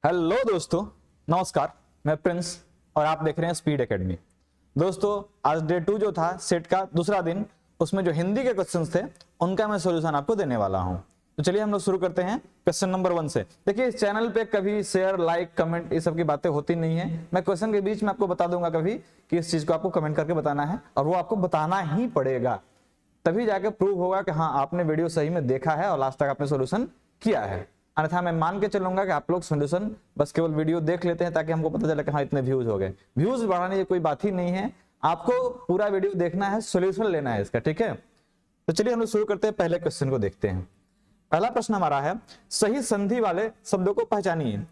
Hello दोस्तों, नमस्कार। मैं प्रिंस और आप देख रहे हैं स्पीड एकेडमी। दोस्तों, आज डे 2 जो था सेट का दूसरा दिन, उसमें जो हिंदी के क्वेश्चंस थे उनका मैं सॉल्यूशन आपको देने वाला हूं। तो चलिए हम लोग शुरू करते हैं क्वेश्चन नंबर 1 से। देखिए, इस चैनल पे कभी शेयर, लाइक, कमेंट ये सब की बातें होती नहीं है। मैं क्वेश्चन के बीच में आपको बता दूंगा कभी कि इस चीज को आपको कमेंट करके बताना है, और वो आपको बताना ही पड़ेगा, तभी जाके प्रूव होगा कि हाँ आपने वीडियो सही में देखा है और लास्ट तक आपने सॉल्यूशन किया है। अन्यथा मैं मान के चलूंगा कि आप लोग सॉल्यूशन बस केवल वीडियो देख लेते हैं ताकि हमको पता चले कि हाँ इतने व्यूज हो गए। व्यूज बढ़ाने की कोई बात ही नहीं है, आपको पूरा वीडियो देखना है, सॉल्यूशन लेना है इसका, ठीक है। तो चलिए हम लोग शुरू करते हैं, पहले क्वेश्चन को देखते हैं। पहला प्रश्न हमारा है, सही संधि वाले शब्दों को पहचानिए।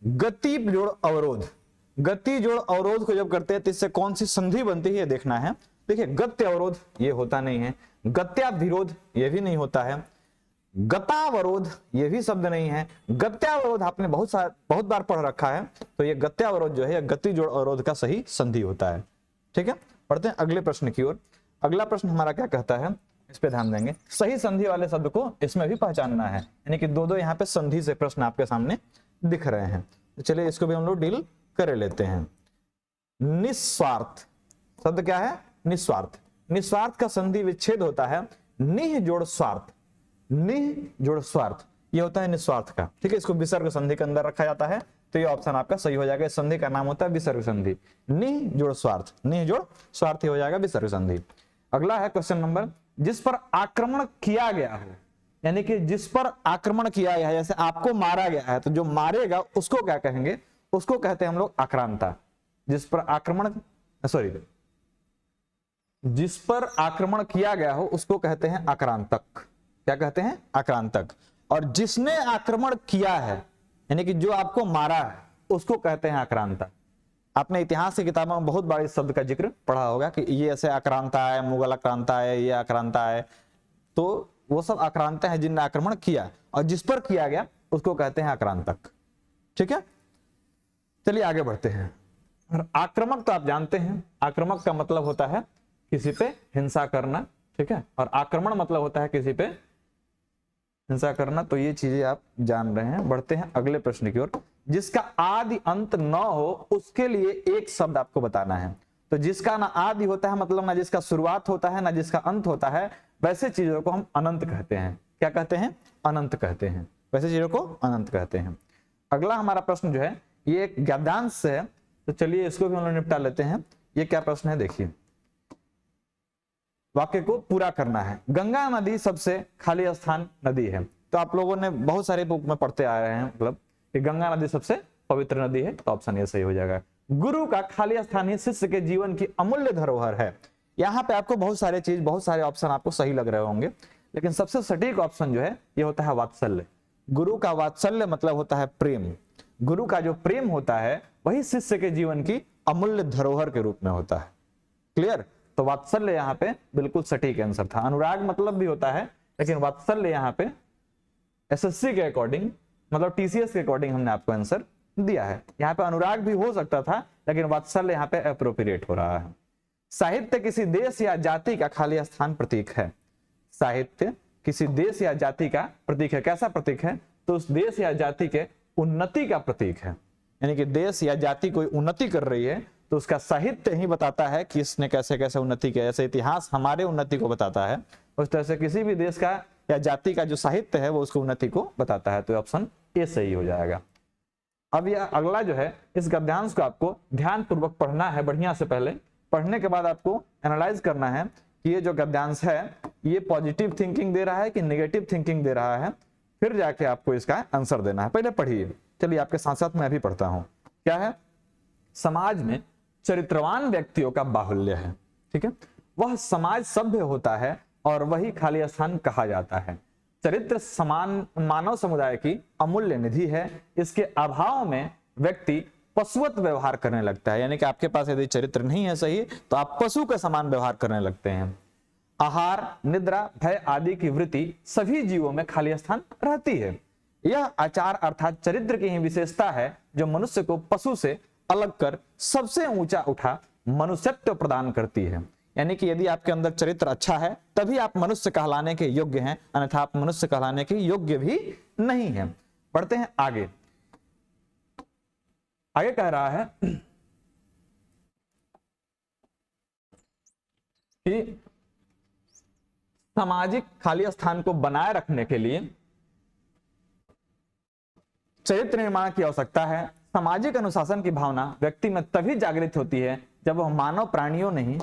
गति जोड़ अवरोध। गति जोड़ अवरोध को जब करते हैं तो इससे कौन सी संधि बनती है ये देखना है। देखिए, गत्य अवरोध ये होता नहीं है, गत्याविरोध ये भी नहीं होता है, गतावरोध ये भी शब्द नहीं है, गत्यावरोध आपने बहुत बार पढ़ रखा है। तो ये गत्यावरोध जो है गति जोड़ अवरोध का सही संधि होता है, ठीक है। पढ़ते हैं अगले प्रश्न की ओर। अगला प्रश्न हमारा क्या कहता है, इस पे ध्यान देंगे। सही संधि वाले शब्द को इसमें भी पहचानना है, यानी कि दो यहाँ पे संधि से प्रश्न आपके सामने दिख रहे हैं। तो चलिए इसको भी हम लोग डील कर लेते हैं। निस्वार्थ शब्द क्या है? निस्वार्थ। निस्वार्थ का संधि विच्छेद होता है निह जोड़ स्वार्थ। निह जोड़ स्वार्थ ये होता है निस्वार्थ का, ठीक है। इसको विसर्ग संधि के अंदर रखा जाता है, तो ये ऑप्शन आपका सही हो जाएगा। इस संधि का नाम होता है विसर्ग संधि। निह जोड़ स्वार्थ, निह जोड़ स्वार्थ हो जाएगा विसर्ग संधि। अगला है क्वेश्चन नंबर, जिस पर आक्रमण किया गया हो, यानी कि जिस पर आक्रमण किया गया है, जैसे आपको मारा गया है तो जो मारेगा उसको क्या कहेंगे? उसको कहते हैं हम लोग आक्रांता। जिस पर आक्रमण जिस पर आक्रमण किया गया हो उसको कहते हैं आक्रांतक। क्या कहते हैं? आक्रांतक। और जिसने आक्रमण किया है, यानी कि जो आपको मारा है, उसको कहते हैं आक्रांता। आपने इतिहास की किताबों में बहुत बार इस शब्द का जिक्र पढ़ा होगा कि ये ऐसे आक्रांता है, मुगल आक्रांता है, ये आक्रांता है। तो वो सब आक्रांता है जिनने आक्रमण किया, और जिस पर किया गया उसको कहते हैं आक्रांतक, ठीक है। चलिए आगे बढ़ते हैं। और आक्रामक तो आप जानते हैं, आक्रामक का मतलब होता है किसी पे हिंसा करना, ठीक है। और आक्रमण मतलब होता है किसी पे हिंसा करना। तो ये चीजें आप जान रहे हैं। बढ़ते हैं अगले प्रश्न की ओर। जिसका आदि अंत न हो उसके लिए एक शब्द आपको बताना है। तो जिसका ना आदि होता है, मतलब ना जिसका शुरुआत होता है ना जिसका अंत होता है, वैसे चीजों को हम अनंत कहते हैं। क्या कहते हैं? अनंत कहते हैं। वैसे चीजों को अनंत कहते हैं। अगला हमारा प्रश्न जो है ये एक गद्यांश है, तो चलिए इसको भी हम लोग निपटा लेते हैं। ये क्या प्रश्न है देखिए, वाक्य को पूरा करना है। गंगा नदी सबसे खाली स्थान नदी है। तो आप लोगों ने बहुत सारे बुक में पढ़ते आ रहे हैं, मतलब कि गंगा नदी सबसे पवित्र नदी है, तो ऑप्शन ये सही हो जाएगा। गुरु का खाली स्थान ही शिष्य के जीवन की अमूल्य धरोहर है। यहाँ पे आपको बहुत सारे ऑप्शन आपको सही लग रहे होंगे, लेकिन सबसे सटीक ऑप्शन जो है ये होता है वात्सल्य। गुरु का वात्सल्य मतलब होता है प्रेम। गुरु का जो प्रेम होता है वही शिष्य के जीवन की अमूल्य धरोहर के रूप में होता है। क्लियर? तो वात्सल्य यहाँ पे बिल्कुल सटीक आंसर था। अनुराग मतलब भी होता है, लेकिन वात्सल्य यहाँ पे एसएससी के अकॉर्डिंग, मतलब टीसीएस के अकॉर्डिंग हमने आपको आंसर दिया है। यहाँ पे अनुराग भी हो सकता था, लेकिन वात्सल्य यहाँ पे अप्रोप्रिएट हो रहा है। साहित्य किसी देश या जाति का खाली स्थान प्रतीक है। साहित्य किसी देश या जाति का प्रतीक है। कैसा प्रतीक है? तो उस देश या जाति के उन्नति का प्रतीक है। यानी कि देश या जाति कोई उन्नति कर रही है तो उसका साहित्य ही बताता है कि इसने कैसे कैसे उन्नति किया। जैसे इतिहास हमारे उन्नति को बताता है, उस तरह से किसी भी देश का या जाति का जो साहित्य है वो उसको उन्नति को बताता है। तो ऑप्शन ए सही हो जाएगा। अब यह अगला जो है, इस गद्यांश को आपको ध्यान पूर्वक पढ़ना है बढ़िया से। पहले पढ़ने के बाद आपको एनालाइज करना है कि ये जो गद्यांश है ये पॉजिटिव थिंकिंग दे रहा है कि नेगेटिव थिंकिंग दे रहा है, फिर जाके आपको इसका आंसर देना है। पहले पढ़िए। चलिए आपके साथ साथ मैं भी पढ़ता हूं। क्या है? समाज में चरित्रवान व्यक्तियों का बाहुल्य है, ठीक है। वह समाज सभ्य होता है और वही खाली स्थान कहा जाता है। चरित्र समान मानव समुदाय की अमूल्य निधि है। इसके अभाव में व्यक्ति पशुवत व्यवहार करने लगता है। यानी कि आपके पास यदि चरित्र नहीं है सही तो आप पशु के समान व्यवहार करने लगते हैं। आहार, निद्रा, भय आदि की वृत्ति सभी जीवों में खाली स्थान रहती है। यह आचार अर्थात चरित्र की ही विशेषता है जो मनुष्य को पशु से अलग कर सबसे ऊंचा उठा मनुष्यत्व प्रदान करती है। यानी कि यदि आपके अंदर चरित्र अच्छा है तभी आप मनुष्य कहलाने के योग्य हैं, अन्यथा आप मनुष्य कहलाने के योग्य भी नहीं हैं। बढ़ते हैं आगे। आगे कह रहा है कि सामाजिक खाली स्थान को बनाए रखने के लिए चरित्र निर्माण की आवश्यकता है। सामाजिक अनुशासन की भावना व्यक्ति में तभी जागृत होती है जब वह मानव प्राणियों नहीं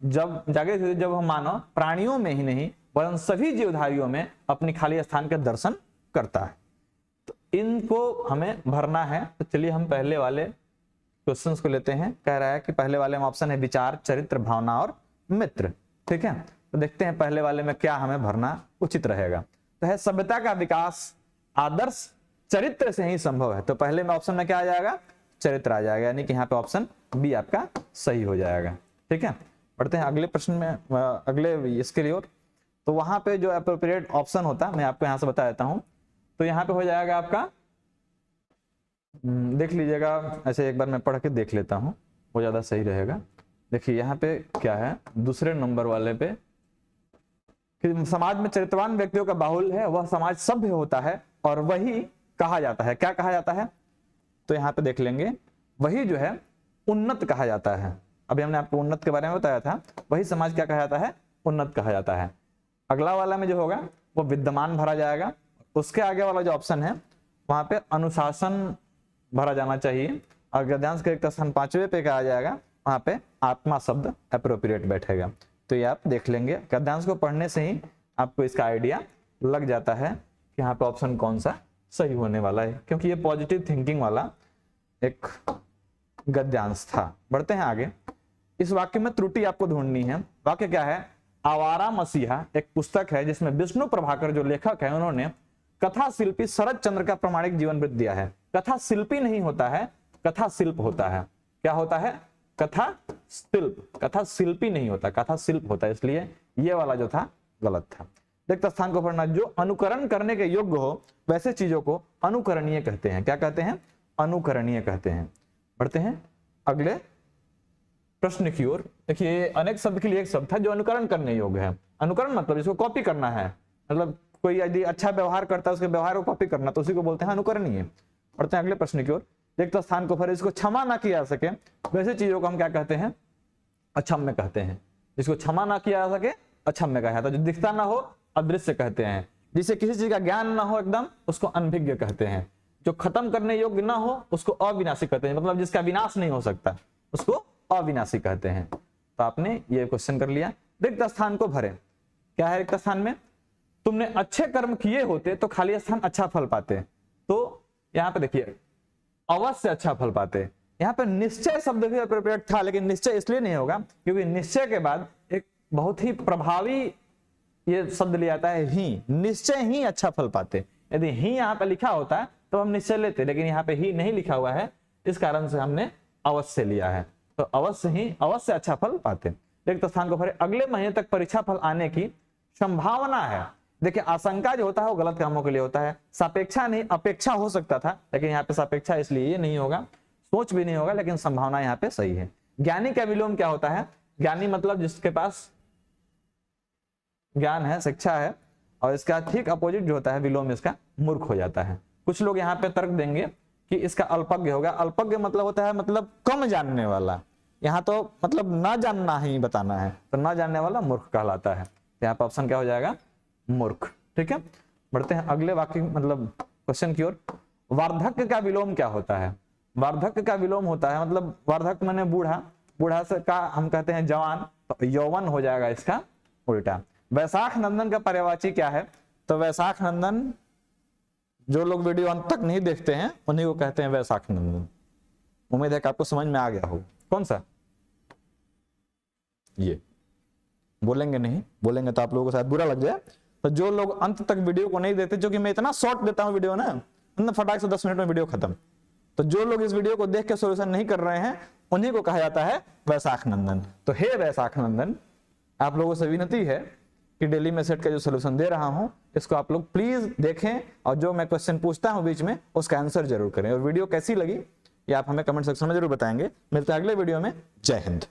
जब वह मानव प्राणियों में ही नहीं वरन सभी जीवधारियों में अपनी खाली स्थान के दर्शन करता है। तो इनको हमें भरना है। तो चलिए हम पहले वाले क्वेश्चंस को लेते हैं। कह रहा है कि पहले वाले में ऑप्शन है विचार, चरित्र, भावना और मित्र। ठीक है, तो देखते हैं पहले वाले में क्या हमें भरना उचित रहेगा। तो है सभ्यता का विकास आदर्श चरित्र से ही संभव है। तो पहले में ऑप्शन में क्या आ जाएगा? चरित्र आ जाएगा, यानी कि यहाँ पे ऑप्शन बी आपका सही हो जाएगा। ठीक है, पढ़ते हैं अगले प्रश्न में, अगले इसके लिए। तो वहां पे जो एप्रोप्रिएट ऑप्शन होता है मैं आपको यहाँ से बता देता हूँ। तो यहाँ पे हो जाएगा आपका, देख लीजिएगा, ऐसे एक बार मैं पढ़ के देख लेता हूँ, वो ज्यादा सही रहेगा। देखिए यहाँ पे क्या है, दूसरे नंबर वाले पे कि समाज में चरित्रवान व्यक्तियों का बाहुल्य है, वह समाज सभ्य होता है और वही कहा जाता है। क्या कहा जाता है? तो यहाँ पे देख लेंगे, वही जो है उन्नत कहा जाता है। अभी हमने आपको उन्नत के बारे में बताया था, वही समाज क्या कहा जाता है? उन्नत कहा जाता है। अगला वाला में जो होगा वो विद्यमान भरा जाएगा। उसके आगे वाला जो ऑप्शन है वहां पे अनुशासन भरा जाना चाहिए। और गद्यांश के रिक्त स्थान 5वें पे क्या आ जाएगा? वहां पे आत्मा शब्द एप्रोप्रिएट बैठेगा। तो ये आप देख लेंगे, गद्यांश को पढ़ने से ही आपको इसका आइडिया लग जाता है कि यहाँ पे ऑप्शन कौन सा सही होने वाला है, क्योंकि ये पॉजिटिव थिंकिंग वाला एक गद्यांश था। बढ़ते हैं आगे। इस वाक्य में त्रुटि आपको ढूंढनी है। वाक्य क्या है? आवारा मसीहा एक पुस्तक है जिसमें विष्णु प्रभाकर जो लेखक है उन्होंने कथा शिल्पी शरद चंद्र का प्रमाणिक जीवन वृत्त दिया है। कथा शिल्पी नहीं होता है, कथा शिल्प होता है। क्या होता है? कथा शिल्प। कथा शिल्पी नहीं होता, कथा शिल्प होता है, इसलिए ये वाला जो था गलत था। रिक्त स्थान को पढ़ना, जो अनुकरण करने के योग्य हो वैसे चीजों को अनुकरणीय कहते हैं। क्या कहते हैं? अनुकरणीय कहते हैं। बढ़ते हैं अगले प्रश्न की ओर। देखिए अनेक शब्द के लिए एक शब्द था जो अनुकरण करने योग्य है। अनुकरण मतलब इसको कॉपी करना है, मतलब कोई यदि अच्छा व्यवहार करता है उसके व्यवहार को कॉपी करना, तो उसी को बोलते हैं अनुकरणीय। बढ़ते हैं अगले प्रश्न की ओर। रिक्त स्थान को भरे, इसको क्षमा ना किया जा सके वैसे चीजों को हम क्या कहते हैं? अक्षम्य कहते हैं। जिसको क्षमा ना किया जा सके अक्षम्य कहा जाता है। जो दिखता ना हो अदृश्य कहते हैं। जिसे किसी चीज का ज्ञान ना हो एकदम, उसको अनभिज्ञ कहते हैं। जो खत्म करने योग्य ना हो उसको अविनाशी कहते हैं, मतलब जिसका विनाश नहीं हो सकता उसको अविनाशी कहते हैं। तो आपने ये क्वेश्चन कर लिया। रिक्त स्थान को भरे, क्या है रिक्त स्थान में? तुमने अच्छे कर्म किए होते तो खाली स्थान अच्छा फल पाते। तो यहाँ पे देखिए अवश्य अच्छा फल पाते। यहाँ पे निश्चय शब्द भी अप्रोप्रिएट था, लेकिन निश्चय इसलिए नहीं होगा क्योंकि निश्चय के बाद एक बहुत ही प्रभावी ये शब्द लिया जाता है ही। निश्चय ही अच्छा फल पाते। यदि ही यहाँ पे लिखा होता है तो हम निश्चय लेते, लेकिन यहाँ पे ही नहीं लिखा हुआ है, इस कारण से हमने अवश्य लिया है। तो अवश्य ही, अवश्य अच्छा फल पाते। रिक्त स्थान को भरे, अगले महीने तक परीक्षा फल आने की संभावना है। देखिए आशंका जो होता है वो गलत कामों के लिए होता है, सापेक्षा नहीं अपेक्षा हो सकता था, लेकिन यहाँ पे सापेक्षा इसलिए ये नहीं होगा, सोच भी नहीं होगा, लेकिन संभावना यहाँ पे सही है। ज्ञानी का विलोम क्या होता है? ज्ञानी मतलब जिसके पास ज्ञान है, शिक्षा है, और इसका ठीक अपोजिट जो होता है विलोम, इसका मूर्ख हो जाता है। कुछ लोग यहाँ पे तर्क देंगे कि इसका अल्पज्ञ होगा। अल्पज्ञ मतलब होता है मतलब कम जानने वाला, यहाँ तो मतलब ना जानना ही बताना है, तो ना जानने वाला मूर्ख कहलाता है। यहाँ पे ऑप्शन क्या हो जाएगा? मूर्ख। ठीक है, बढ़ते हैं अगले वाक्य मतलब क्वेश्चन की ओर। वार्धक्य का विलोम क्या होता है? वार्धक्य का विलोम होता है मतलब वार्धक्य माने बूढ़ा, बूढ़ा से का हम कहते हैं जवान, तो यौवन हो जाएगा इसका उल्टा। वैशाख नंदन का पर्यायवाची क्या है? तो वैशाख नंदन, जो लोग वीडियो अंत तक नहीं देखते हैं उन्हीं को कहते हैं वैशाख नंदन। उम्मीद है कि आपको समझ में आ गया हो। कौन सा? ये बोलेंगे नहीं, बोलेंगे तो आप लोगों को शायद बुरा लग जाए। तो जो लोग अंत तक वीडियो को नहीं देखते, क्योंकि मैं इतना शॉर्ट देता हूं वीडियो ना, फटाक से 10 मिनट में वीडियो खत्म, तो जो लोग इस वीडियो को देख के सॉल्यूशन नहीं कर रहे हैं उन्हीं को कहा जाता है वैशाख नंदन। तो हे वैशाख नंदन, आप लोगों से विनती है कि डेली में सेट का जो सोल्यूशन दे रहा हूं इसको आप लोग प्लीज देखें, और जो मैं क्वेश्चन पूछता हूं बीच में उसका आंसर जरूर करें। और वीडियो कैसी लगी ये आप हमें कमेंट सेक्शन में जरूर बताएंगे। मिलते हैं अगले वीडियो में। जय हिंद।